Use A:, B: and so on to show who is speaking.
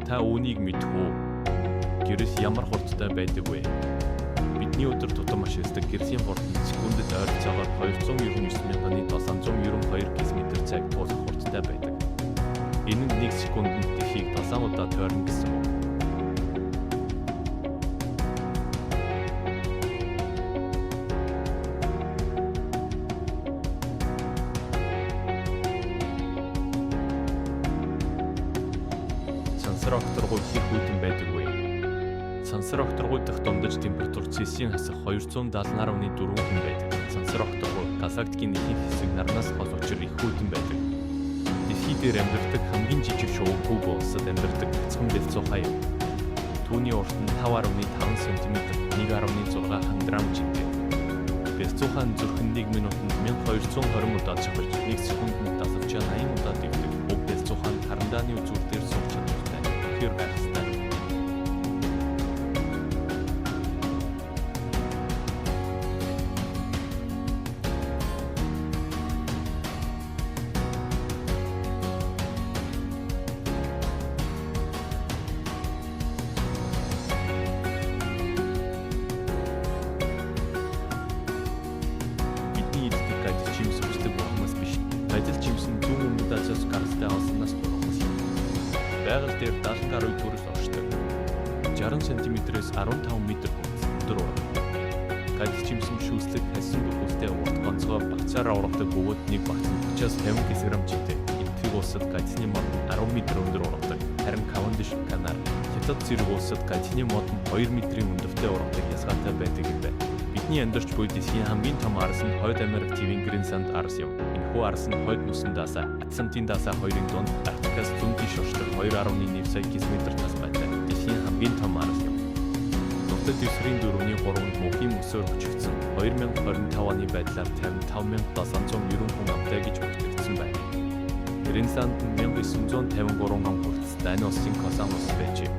A: Та үүнийг мэдэх гэрэл ямар хурдтай байдаг вэ? Бидний өдөр тутам ашигладаг гэрлийн хурд нь секундэд ойролцоогоор 299,792 км/цаг туулах хурдтай байдаг. Энэ нь 1 секундэд дэлхийг 7 удаа тойрно гэсэн үг. Сансар окторгуй их хүйтэн байдаг вэ? Сансар окторгуй дахь дундаж температур Цельсийн хасах 270.4 хүн байдаг. Сансар окторгуй галактикийн ихэнх хэсэг нарнаас хол учир их хүйтэн байдаг. Дэлхий дээр амьдардаг хамгийн жижиг шувуу Куба улсад амьдардаг бяцхан бэлцүү хаяг. Түүний урт нь 5.5 см, 1.6 грамм жинтэй. Бэлцүүхэн зүрх нь 1 минутанд 1220 удаа цохилж, 1 секундэд дасавчаа 80 удаа дэвдэг. Уг бэлцүүхэн харандааны үзүүр дээр суух чадвартай. Тэр байх ёстой. Гадил жимс өчтөг хүмүүс биш. Гадил жимс нь зүүн өмнөд Азиас гаралтай олсноос бургамс юм. Байгаль дээр 70 гаруй төрөл оршдог. 60 см-ээс 15 м өндөр ураг. Гадил жимс нь шүүслэг хассан бүрхүүлтэй урт ганцгой багцаараа ургадаг бөгөөд нэг багц 30-50 кг жинтэй. Энэтхэг улсад гадилны мод 10 м өндөр ургадаг. Харин Кавендиш, Канар, Хятад зэрэг улсад гадилны мод 2 м-ийн өндөртэй ургадаг ялгаатай байдаг юм байна. Бидний амьдарч буй дэлхийн хамгийн том арс нь Хойд Америк тивийн Гренланд арс юм. Энэхүү арс нь Хойд нүсэн даасаа, Атлантын даасаа хоёрын дунд Арктикаас зүүн тийш оршдог 2.1 сая км тасмайтай дэлхийн хамгийн том арс юм. Нутаг дэвсгэрийн 4-ний 3-нд мөнхийн мөсөөр өчигдсөн 2025 оны байдлаар 55,790 хүн амтай гэж бүртгэгдсэн байна. Гренланд нь 1953 он хүртэл Дани улсын колони улс байжээ.